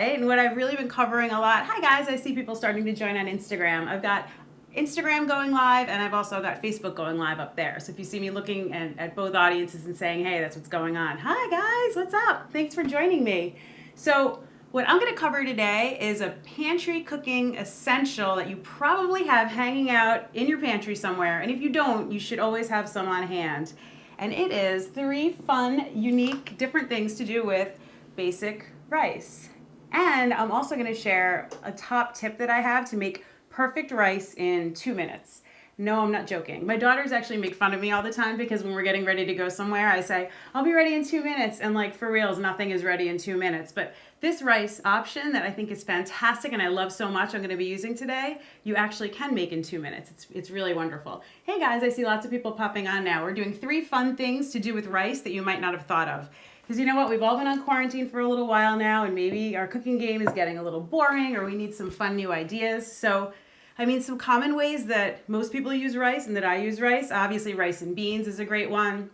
And what I've really been covering a lot, hi guys, I see people starting to join on Instagram. I've got Instagram going live and I've also got Facebook going live up there. So if you see me looking at both audiences and saying, hey, that's what's going on. Hi guys, what's up? Thanks for joining me. So what I'm going to cover today is a pantry cooking essential that you probably have hanging out in your pantry somewhere. And if you don't, you should always have some on hand. And it is 3 fun, unique, different things to do with basic rice. And I'm also going to share a top tip that I have to make perfect rice in 2 minutes. No, I'm not joking. My daughters actually make fun of me all the time because when we're getting ready to go somewhere, I say, I'll be ready in 2 minutes. And like for reals, nothing is ready in 2 minutes. But this rice option that I think is fantastic and I love so much I'm going to be using today, you actually can make in 2 minutes. It's really wonderful. Hey guys, I see lots of people popping on now. We're doing 3 fun things to do with rice that you might not have thought of. Because you know what, we've all been on quarantine for a little while now and maybe our cooking game is getting a little boring or we need some fun new ideas. So some common ways that most people use rice and that I use rice, obviously rice and beans is a great one.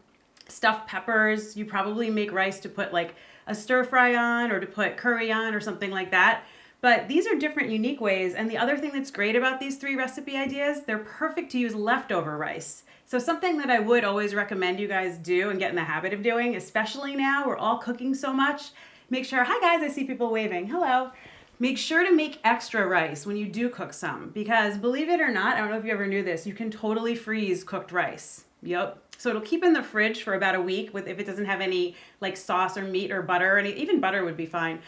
Stuffed peppers, you probably make rice to put like a stir fry on or to put curry on or something like that. But these are different, unique ways. And the other thing that's great about these 3 recipe ideas, they're perfect to use leftover rice. So something that I would always recommend you guys do and get in the habit of doing, especially now we're all cooking so much, make sure, hi guys, I see people waving, hello. Make sure to make extra rice when you do cook some, because believe it or not, I don't know if you ever knew this, you can totally freeze cooked rice. Yep. So it'll keep in the fridge for about a week if it doesn't have any like sauce or meat or butter, and even butter would be fine.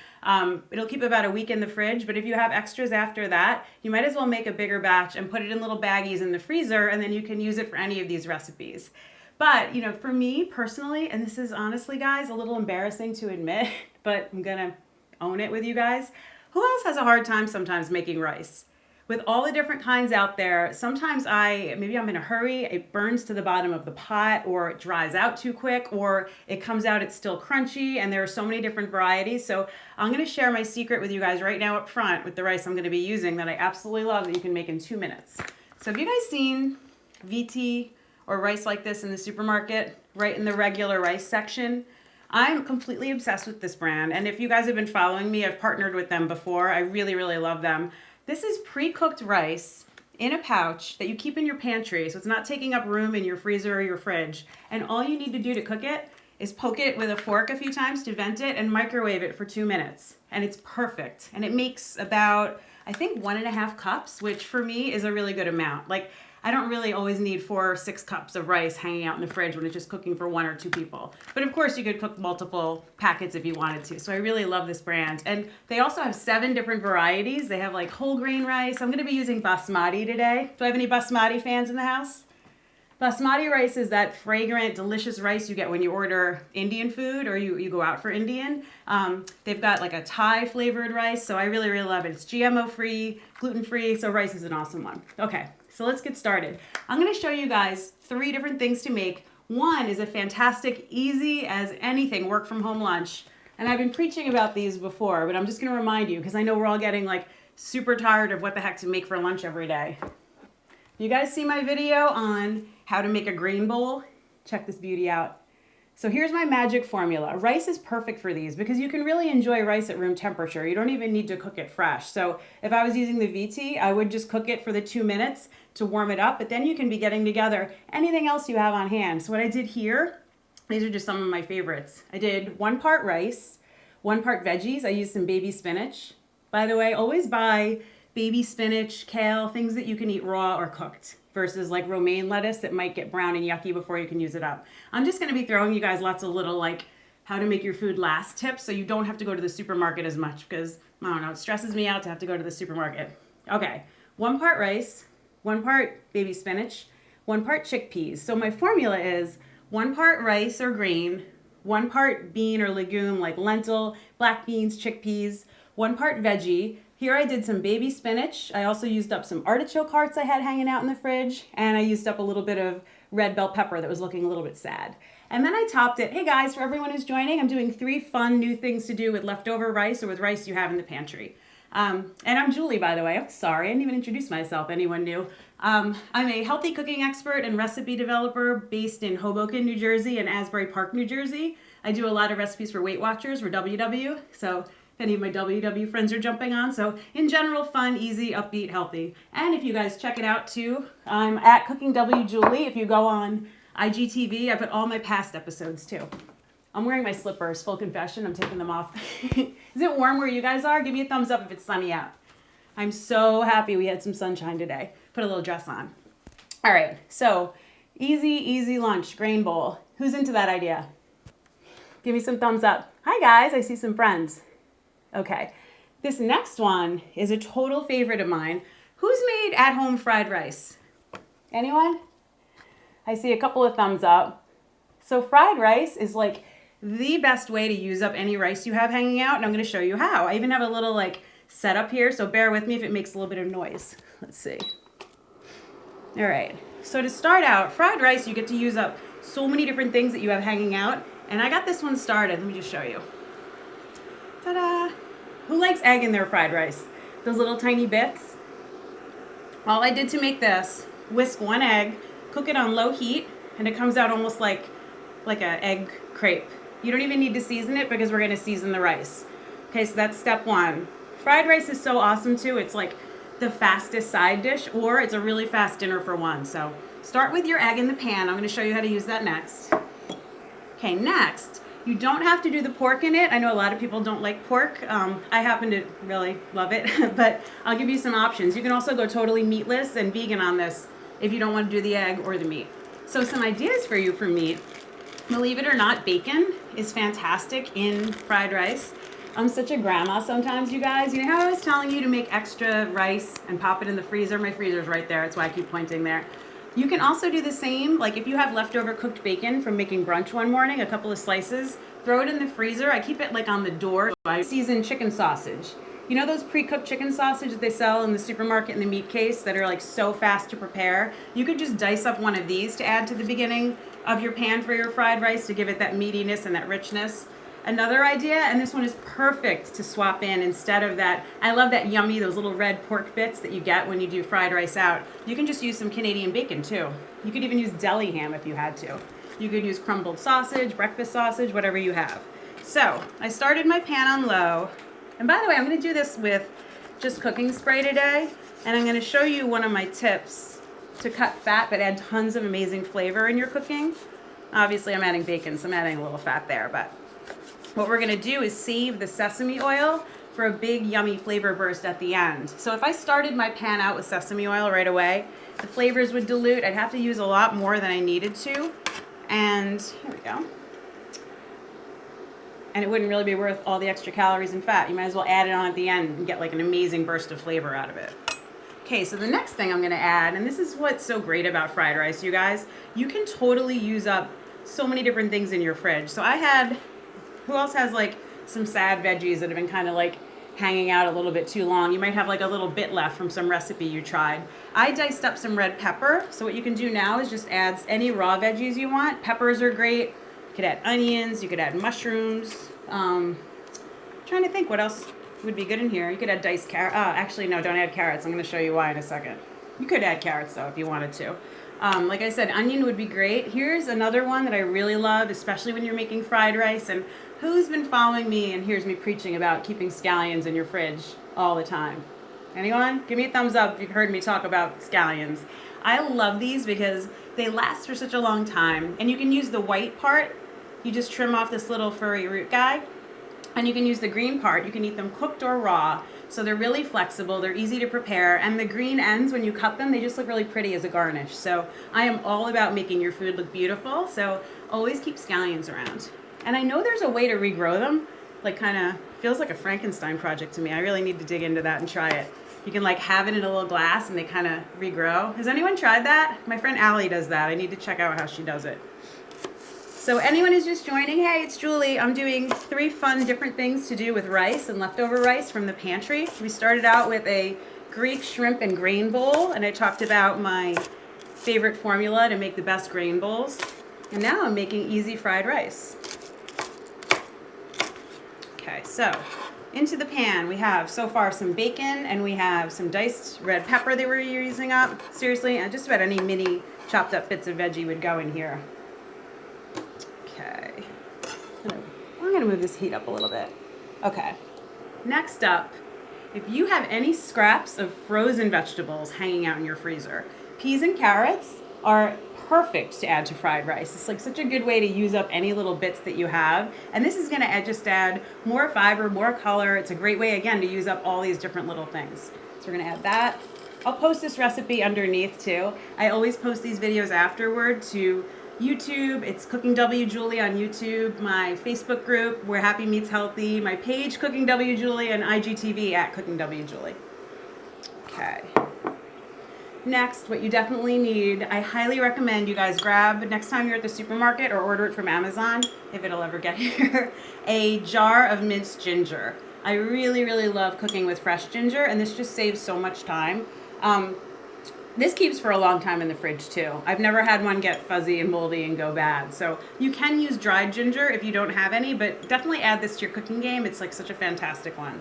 It'll keep about a week in the fridge, but if you have extras after that, you might as well make a bigger batch and put it in little baggies in the freezer, and then you can use it for any of these recipes. But, for me personally, and this is honestly, guys, a little embarrassing to admit, but I'm gonna own it with you guys. Who else has a hard time sometimes making rice? With all the different kinds out there, sometimes maybe I'm in a hurry, it burns to the bottom of the pot, or it dries out too quick, or it comes out, it's still crunchy, and there are so many different varieties. So I'm gonna share my secret with you guys right now up front with the rice I'm gonna be using that I absolutely love that you can make in 2 minutes. So have you guys seen VT or rice like this in the supermarket, right in the regular rice section? I'm completely obsessed with this brand, and if you guys have been following me, I've partnered with them before. I really, really love them. This is pre-cooked rice in a pouch that you keep in your pantry, so it's not taking up room in your freezer or your fridge. And all you need to do to cook it is poke it with a fork a few times to vent it and microwave it for 2 minutes. And it's perfect. And it makes about, I think, 1.5 cups, which for me is a really good amount. Like, I don't really always need 4 or 6 cups of rice hanging out in the fridge when it's just cooking for 1 or 2 people. But of course you could cook multiple packets if you wanted to. So I really love this brand. And they also have 7 different varieties. They have like whole grain rice. I'm gonna be using basmati today. Do I have any basmati fans in the house? Basmati rice is that fragrant, delicious rice you get when you order Indian food or you go out for Indian. They've got like a Thai flavored rice, so I really, really love it. It's GMO free, gluten free, so rice is an awesome one. Okay, so let's get started. I'm gonna show you guys 3 different things to make. One is a fantastic, easy as anything, work from home lunch. And I've been preaching about these before, but I'm just gonna remind you because I know we're all getting like super tired of what the heck to make for lunch every day. You guys see my video on how to make a green bowl? Check this beauty out. So here's my magic formula. Rice is perfect for these because you can really enjoy rice at room temperature. You don't even need to cook it fresh. So if I was using the VT, I would just cook it for the 2 minutes to warm it up, but then you can be getting together anything else you have on hand. So what I did here, these are just some of my favorites. I did 1 part rice, 1 part veggies. I used some baby spinach. By the way, always buy baby spinach, kale, things that you can eat raw or cooked versus like romaine lettuce that might get brown and yucky before you can use it up. I'm just gonna be throwing you guys lots of little like how to make your food last tips so you don't have to go to the supermarket as much because, I don't know, it stresses me out to have to go to the supermarket. Okay, 1 part rice, 1 part baby spinach, 1 part chickpeas. So my formula is 1 part rice or grain, 1 part bean or legume like lentil, black beans, chickpeas, 1 part veggie. Here I did some baby spinach. I also used up some artichoke hearts I had hanging out in the fridge, and I used up a little bit of red bell pepper that was looking a little bit sad. And then I topped it. Hey guys, for everyone who's joining, I'm doing 3 fun new things to do with leftover rice or with rice you have in the pantry. And I'm Julie, by the way. I'm sorry, I didn't even introduce myself. Anyone new? I'm a healthy cooking expert and recipe developer based in Hoboken, New Jersey and Asbury Park, New Jersey. I do a lot of recipes for Weight Watchers or WW. So Any of my WW friends are jumping on. So in general, fun, easy, upbeat, healthy. And if you guys check it out too, I'm at Cooking W Julie. If you go on IGTV, I put all my past episodes too. I'm wearing my slippers, full confession. I'm taking them off. Is it warm where you guys are? Give me a thumbs up if it's sunny out. I'm so happy we had some sunshine today. Put a little dress on. All right, so easy lunch, grain bowl. Who's into that idea? Give me some thumbs up. Hi guys, I see some friends. Okay, this next one is a total favorite of mine. Who's made at-home fried rice? Anyone? I see a couple of thumbs up. So fried rice is like the best way to use up any rice you have hanging out, and I'm gonna show you how. I even have a little like setup here, so bear with me if it makes a little bit of noise. Let's see. All right, so to start out, fried rice, you get to use up so many different things that you have hanging out, and I got this one started. Let me just show you. Ta-da! Who likes egg in their fried rice? Those little tiny bits? All I did to make this, whisk one egg, cook it on low heat, and it comes out almost like an egg crepe. You don't even need to season it because we're gonna season the rice. Okay, so that's step one. Fried rice is so awesome too. It's like the fastest side dish, or it's a really fast dinner for one. So start with your egg in the pan. I'm gonna show you how to use that next. Okay, next, you don't have to do the pork in it. I know a lot of people don't like pork. I happen to really love it, but I'll give you some options. You can also go totally meatless and vegan on this if you don't want to do the egg or the meat. So some ideas for you for meat. Believe it or not, bacon is fantastic in fried rice. I'm such a grandma sometimes, you guys. You know how I was telling you to make extra rice and pop it in the freezer? My freezer's right there. That's why I keep pointing there. You can also do the same, like if you have leftover cooked bacon from making brunch one morning, a couple of slices, throw it in the freezer. I keep it like on the door. I season chicken sausage. You know those pre-cooked chicken sausage that they sell in the supermarket in the meat case that are like so fast to prepare? You could just dice up one of these to add to the beginning of your pan for your fried rice to give it that meatiness and that richness. Another idea, and this one is perfect to swap in instead of that. I love that yummy, those little red pork bits that you get when you do fried rice out. You can just use some Canadian bacon too. You could even use deli ham if you had to. You could use crumbled sausage, breakfast sausage, whatever you have. So I started my pan on low. And by the way, I'm going to do this with just cooking spray today. And I'm going to show you one of my tips to cut fat but add tons of amazing flavor in your cooking. Obviously, I'm adding bacon, so I'm adding a little fat there. But what we're going to do is save the sesame oil for a big, yummy flavor burst at the end. So if I started my pan out with sesame oil right away, the flavors would dilute. I'd have to use a lot more than I needed to. And here we go. And it wouldn't really be worth all the extra calories and fat. You might as well add it on at the end and get like an amazing burst of flavor out of it. Okay, so the next thing I'm gonna add, and this is what's so great about fried rice, you guys, you can totally use up so many different things in your fridge. So I had, who else has like some sad veggies that have been kind of like hanging out a little bit too long? You might have like a little bit left from some recipe you tried. I diced up some red pepper. So what you can do now is just add any raw veggies you want. Peppers are great. You could add onions, you could add mushrooms. Trying to think what else would be good in here. You could add diced carrot. Actually, no, don't add carrots. I'm going to show you why in a second. You could add carrots though if you wanted to. Like I said, onion would be great. Here's another one that I really love, especially when you're making fried rice. And who's been following me and hears me preaching about keeping scallions in your fridge all the time? Anyone? Give me a thumbs up if you've heard me talk about scallions. I love these because they last for such a long time. And you can use the white part. You just trim off this little furry root guy. And you can use the green part. You can eat them cooked or raw. So they're really flexible, they're easy to prepare, and the green ends, when you cut them, they just look really pretty as a garnish. So I am all about making your food look beautiful, so always keep scallions around. And I know there's a way to regrow them, like kind of feels like a Frankenstein project to me. I really need to dig into that and try it. You can like have it in a little glass and they kind of regrow. Has anyone tried that? My friend Allie does that. I need to check out how she does it. So anyone who's just joining, hey, it's Julie. I'm doing 3 fun different things to do with rice and leftover rice from the pantry. We started out with a Greek shrimp and grain bowl, and I talked about my favorite formula to make the best grain bowls. And now I'm making easy fried rice. Okay, so into the pan we have so far some bacon, and we have some diced red pepper that we're using up. Seriously, just about any mini chopped up bits of veggie would go in here. Okay, I'm gonna move this heat up a little bit. Okay, Next up, if you have any scraps of frozen vegetables hanging out in your freezer, peas and carrots are perfect to add to fried rice. It's like such a good way to use up any little bits that you have. And this is gonna just add more fiber, more color. It's a great way, again, to use up all these different little things. So we're gonna add that. I'll post this recipe underneath too. I always post these videos afterward to YouTube. It's Cooking W Julie on YouTube, my Facebook group, Where Happy Meets Healthy, my page, Cooking W Julie, and IGTV at Cooking W Julie. Okay. Next, what you definitely need, I highly recommend you guys grab, next time you're at the supermarket or order it from Amazon, if it'll ever get here, a jar of minced ginger. I really, really love cooking with fresh ginger, and this just saves so much time. This keeps for a long time in the fridge too. I've never had one get fuzzy and moldy and go bad. So you can use dried ginger if you don't have any, but definitely add this to your cooking game. It's like such a fantastic one.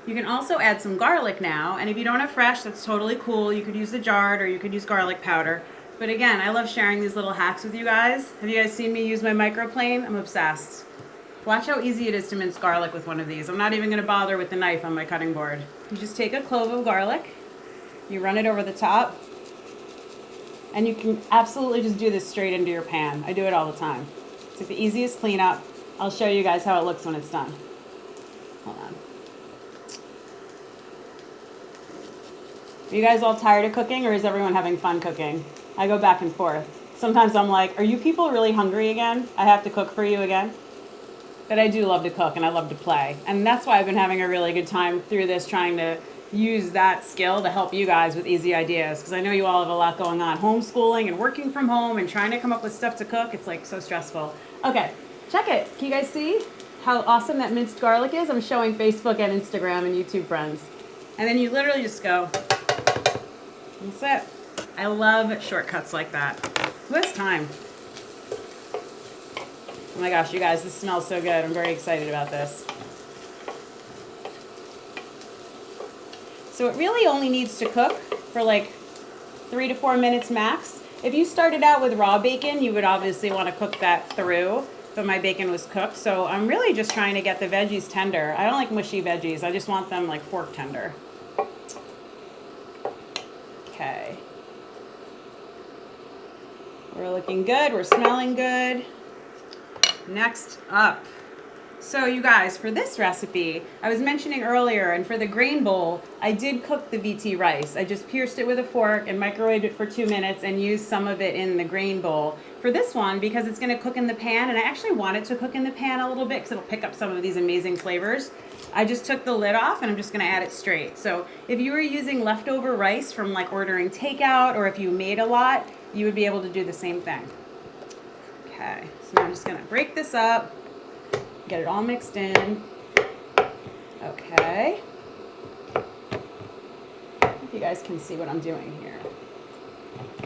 You can also add some garlic now, and if you don't have fresh, that's totally cool. You could use the jarred or you could use garlic powder. But again, I love sharing these little hacks with you guys. Have you guys seen me use my microplane? I'm obsessed. Watch how easy it is to mince garlic with one of these. I'm not even gonna bother with the knife on my cutting board. You just take a clove of garlic, you run it over the top, and you can absolutely just do this straight into your pan. I do it all the time. It's like the easiest cleanup. I'll show you guys how it looks when it's done. Hold on. Are you guys all tired of cooking, or is everyone having fun cooking? I go back and forth. Sometimes I'm like, are you people really hungry again? I have to cook for you again? But I do love to cook and I love to play. And that's why I've been having a really good time through this, trying to use that skill to help you guys with easy ideas, because I know you all have a lot going on, homeschooling and working from home and trying to come up with stuff to cook. It's like so stressful. Okay, check it. Can you guys see how awesome that minced garlic is? I'm showing Facebook and Instagram and YouTube friends. And then you literally just go, that's it. I love shortcuts like that. Who has time? Oh my gosh, you guys, this smells so good. I'm very excited about this. So it really only needs to cook for like 3 to 4 minutes max. If you started out with raw bacon, you would obviously want to cook that through, but my bacon was cooked. So I'm really just trying to get the veggies tender. I don't like mushy veggies. I just want them like fork tender. Okay. We're looking good. We're smelling good. Next up. So you guys, for this recipe, I was mentioning earlier, and for the grain bowl, I did cook the VT rice. I just pierced it with a fork and microwaved it for 2 minutes and used some of it in the grain bowl. For this one, because it's gonna cook in the pan, and I actually want it to cook in the pan a little bit because it'll pick up some of these amazing flavors, I just took the lid off and I'm just gonna add it straight. So if you were using leftover rice from like ordering takeout, or if you made a lot, you would be able to do the same thing. Okay, so now I'm just gonna break this up. Get it all mixed in. Okay. If you guys can see what I'm doing here.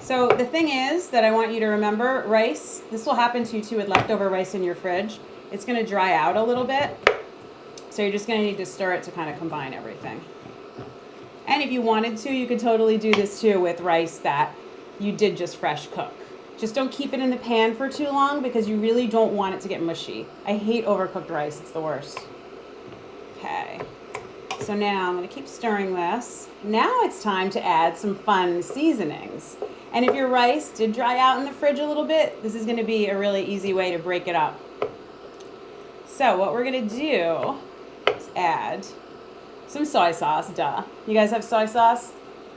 So the thing is that I want you to remember, rice, this will happen to you too with leftover rice in your fridge. It's going to dry out a little bit. So you're just going to need to stir it to kind of combine everything. And if you wanted to, you could totally do this too with rice that you did just fresh cook. Just don't keep it in the pan for too long because you really don't want it to get mushy. I hate overcooked rice. It's the worst. Okay. So now I'm going to keep stirring this. Now it's time to add some fun seasonings. And if your rice did dry out in the fridge a little bit, this is going to be a really easy way to break it up. So what we're going to do is add some soy sauce. Duh. You guys have soy sauce?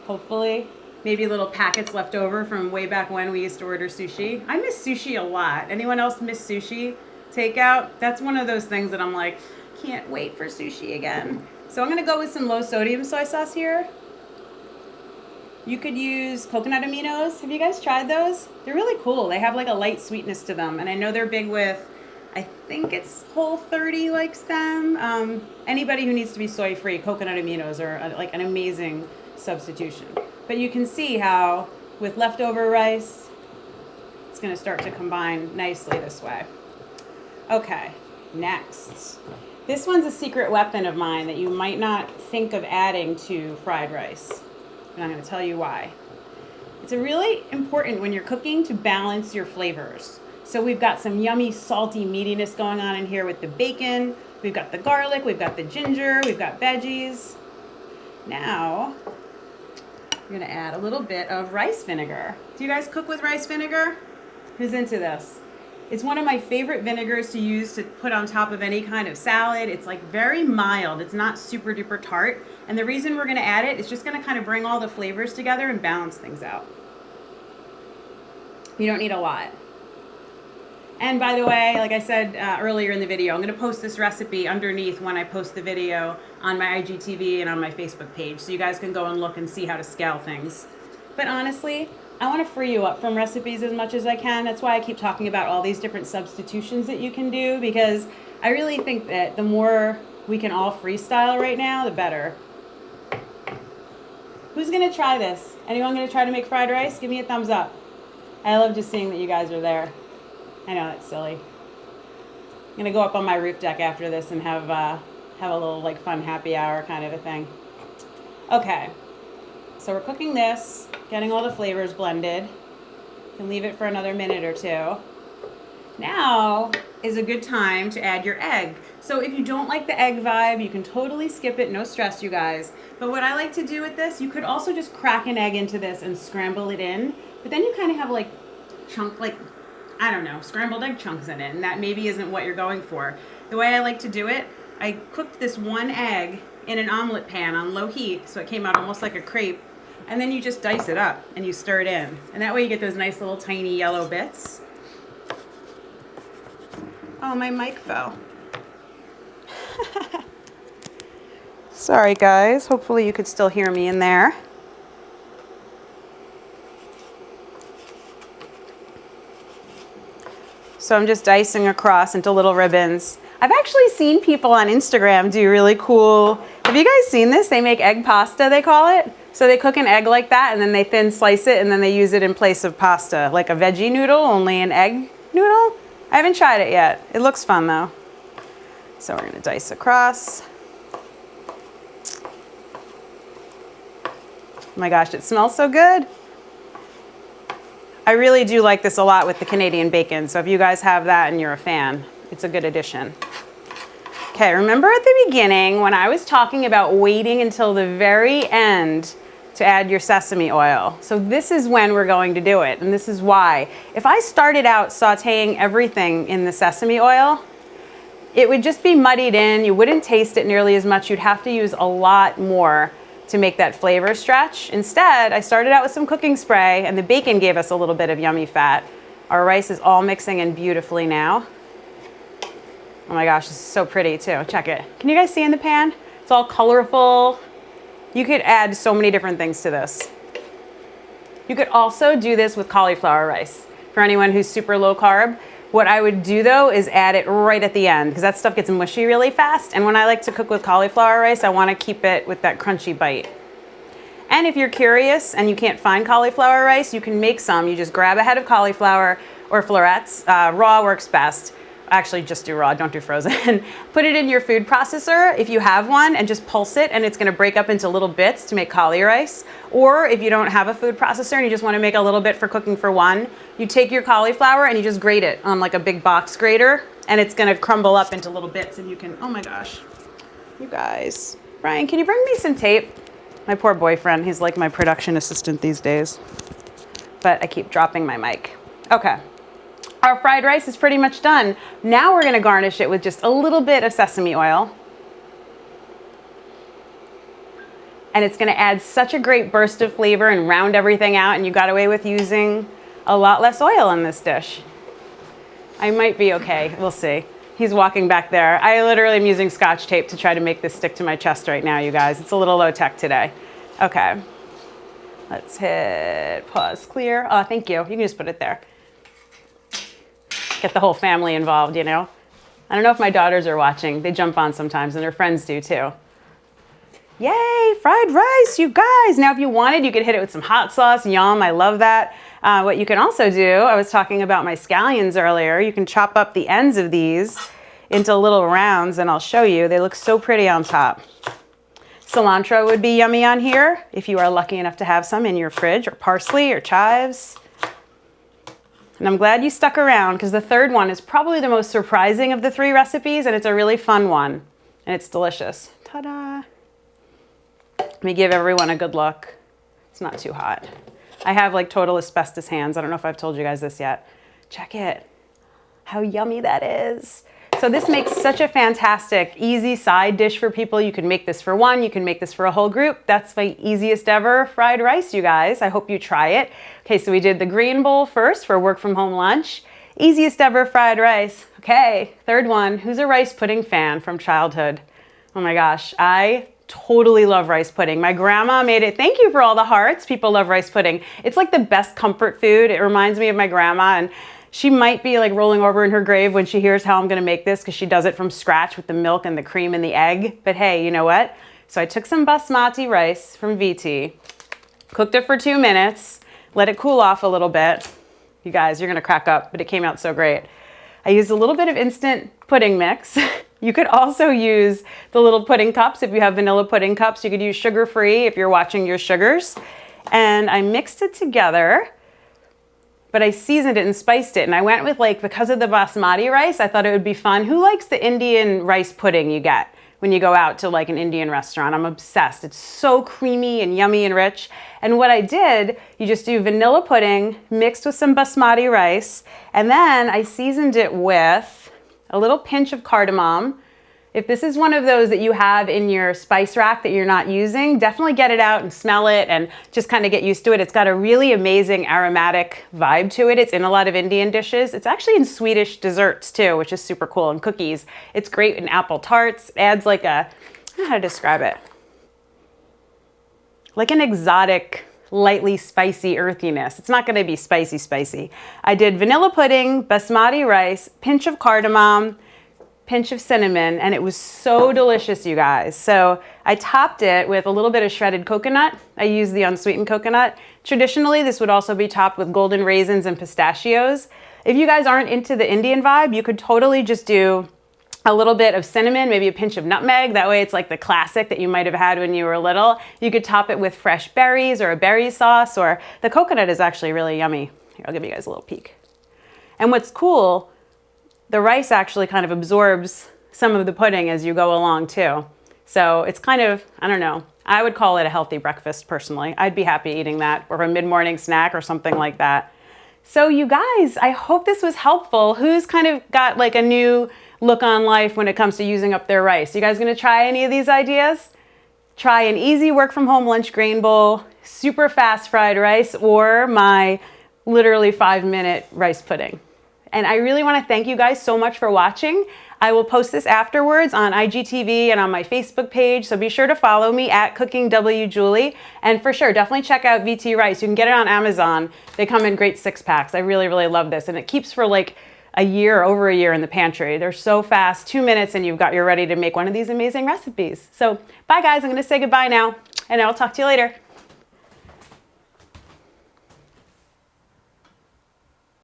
Hopefully. Maybe little packets left over from way back when we used to order sushi. I miss sushi a lot. Anyone else miss sushi? Takeout? That's one of those things that I'm like, can't wait for sushi again. So I'm gonna go with some low sodium soy sauce here. You could use coconut aminos. Have you guys tried those? They're really cool. They have like a light sweetness to them. And I know they're big with, I think it's Whole30 likes them. Anybody who needs to be soy free, coconut aminos are like an amazing substitution. But you can see how with leftover rice, it's going to start to combine nicely this way. Okay, next. This one's a secret weapon of mine that you might not think of adding to fried rice. And I'm going to tell you why. It's really important when you're cooking to balance your flavors. So we've got some yummy, salty meatiness going on in here with the bacon. We've got the garlic, we've got the ginger, we've got veggies. Now, we're gonna add a little bit of rice vinegar. Do you guys cook with rice vinegar? Who's into this? It's one of my favorite vinegars to use to put on top of any kind of salad. It's like very mild. It's not super duper tart. And the reason we're gonna add it is just gonna kind of bring all the flavors together and balance things out. You don't need a lot. And by the way, like I said earlier in the video, I'm gonna post this recipe underneath when I post the video on my IGTV and on my Facebook page. So you guys can go and look and see how to scale things. But honestly, I want to free you up from recipes as much as I can. That's why I keep talking about all these different substitutions that you can do, because I really think that the more we can all freestyle right now, the better. Who's going to try this? Anyone going to try to make fried rice? Give me a thumbs up. I love just seeing that you guys are there. I know, that's silly. I'm going to go up on my roof deck after this and have a little like fun happy hour kind of a thing. Okay. So we're cooking this, getting all the flavors blended. You can leave it for another minute or two. Now is a good time to add your egg. So if you don't like the egg vibe, you can totally skip it, no stress, you guys. But what I like to do with this, you could also just crack an egg into this and scramble it in. But then you kind of have like I don't know, scrambled egg chunks in it, and that maybe isn't what you're going for. The way I like to do it, I cooked this one egg in an omelet pan on low heat, so it came out almost like a crepe. And then you just dice it up and you stir it in. And that way you get those nice little tiny yellow bits. Oh, my mic fell. Sorry, guys. Hopefully you could still hear me in there. So I'm just dicing across into little ribbons. I've actually seen people on Instagram do really cool. Have you guys seen this? They make egg pasta, they call it. So they cook an egg like that, and then they thin slice it, and then they use it in place of pasta, like a veggie noodle, only an egg noodle. I haven't tried it yet. It looks fun though. So we're gonna dice across. Oh my gosh, it smells so good. I really do like this a lot with the Canadian bacon. So if you guys have that and you're a fan, it's a good addition. Okay, remember at the beginning when I was talking about waiting until the very end to add your sesame oil? So this is when we're going to do it, and this is why. If I started out sauteing everything in the sesame oil, it would just be muddied in. You wouldn't taste it nearly as much. You'd have to use a lot more to make that flavor stretch. Instead, I started out with some cooking spray, and the bacon gave us a little bit of yummy fat. Our rice is all mixing in beautifully now. Oh my gosh, this is so pretty too. Check it. Can you guys see in the pan? It's all colorful. You could add so many different things to this. You could also do this with cauliflower rice. For anyone who's super low carb, what I would do though is add it right at the end, because that stuff gets mushy really fast. And when I like to cook with cauliflower rice, I want to keep it with that crunchy bite. And if you're curious and you can't find cauliflower rice, you can make some. You just grab a head of cauliflower or florets. Raw works best. Actually, just do raw, don't do frozen. Put it in your food processor if you have one, and just pulse it, and it's gonna break up into little bits to make cauli rice. Or if you don't have a food processor and you just wanna make a little bit for cooking for one, you take your cauliflower and you just grate it on like a big box grater, and it's gonna crumble up into little bits, and you can, oh my gosh, you guys. Brian, can you bring me some tape? My poor boyfriend, he's like my production assistant these days. But I keep dropping my mic. Okay. Our fried rice is pretty much done. Now we're gonna garnish it with just a little bit of sesame oil. And it's gonna add such a great burst of flavor and round everything out, and you got away with using a lot less oil in this dish. I might be okay, we'll see. He's walking back there. I literally am using Scotch tape to try to make this stick to my chest right now, you guys. It's a little low tech today. Okay, let's hit pause, clear. Oh, thank you, you can just put it there. Get the whole family involved, you know? I don't know if my daughters are watching. They jump on sometimes, and their friends do too. Yay, fried rice, you guys. Now, if you wanted, you could hit it with some hot sauce. Yum, I love that. What you can also do, I was talking about my scallions earlier. You can chop up the ends of these into little rounds, and I'll show you. They look so pretty on top. Cilantro would be yummy on here, if you are lucky enough to have some in your fridge, or parsley or chives. And I'm glad you stuck around because the third one is probably the most surprising of the 3 recipes, and it's a really fun one, and it's delicious. Ta-da! Let me give everyone a good look. It's not too hot. I have like total asbestos hands. I don't know if I've told you guys this yet. Check it. How yummy that is. So this makes such a fantastic, easy side dish for people. You can make this for one, you can make this for a whole group. That's my easiest ever fried rice, you guys. I hope you try it. Okay, so we did the green bowl first for work from home lunch. Easiest ever fried rice. Okay, third one. Who's a rice pudding fan from childhood? Oh my gosh, I totally love rice pudding. My grandma made it. Thank you for all the hearts. People love rice pudding. It's like the best comfort food. It reminds me of my grandma, and she might be like rolling over in her grave when she hears how I'm gonna make this because she does it from scratch with the milk and the cream and the egg. But hey, you know what? So I took some basmati rice from VT, cooked it for 2 minutes, let it cool off a little bit. You guys, you're gonna crack up, but it came out so great. I used a little bit of instant pudding mix. You could also use the little pudding cups. If you have vanilla pudding cups, you could use sugar-free if you're watching your sugars. And I mixed it together, but I seasoned it and spiced it. And I went with because of the basmati rice, I thought it would be fun. Who likes the Indian rice pudding you get when you go out to like an Indian restaurant? I'm obsessed. It's so creamy and yummy and rich. And what I did, you just do vanilla pudding mixed with some basmati rice. And then I seasoned it with a little pinch of cardamom. If this is one of those that you have in your spice rack that you're not using, definitely get it out and smell it and just kind of get used to it. It's got a really amazing aromatic vibe to it. It's in a lot of Indian dishes. It's actually in Swedish desserts too, which is super cool, and cookies. It's great in apple tarts. It adds like I don't know how to describe it. Like an exotic, lightly spicy earthiness. It's not gonna be spicy. I did vanilla pudding, basmati rice, pinch of cardamom, pinch of cinnamon, and it was so delicious, you guys. So I topped it with a little bit of shredded coconut. I used the unsweetened coconut. Traditionally, this would also be topped with golden raisins and pistachios. If you guys aren't into the Indian vibe, you could totally just do a little bit of cinnamon, maybe a pinch of nutmeg. That way it's like the classic that you might have had when you were little. You could top it with fresh berries or a berry sauce, or the coconut is actually really yummy. Here, I'll give you guys a little peek. And what's cool, the rice actually kind of absorbs some of the pudding as you go along too. So it's kind of, I don't know, I would call it a healthy breakfast personally. I'd be happy eating that, or a mid-morning snack or something like that. So you guys, I hope this was helpful. Who's kind of got like a new look on life when it comes to using up their rice? You guys gonna try any of these ideas? Try an easy work from home lunch grain bowl, super fast fried rice, or my literally 5-minute rice pudding. And I really want to thank you guys so much for watching. I will post this afterwards on IGTV and on my Facebook page, so be sure to follow me at CookingWJulie. And for sure, definitely check out VT Rice. You can get it on Amazon. They come in great 6-packs. I really, really love this. And it keeps for like a year, over a year in the pantry. They're so fast, 2 minutes, and you're ready to make one of these amazing recipes. So bye guys, I'm gonna say goodbye now, and I'll talk to you later.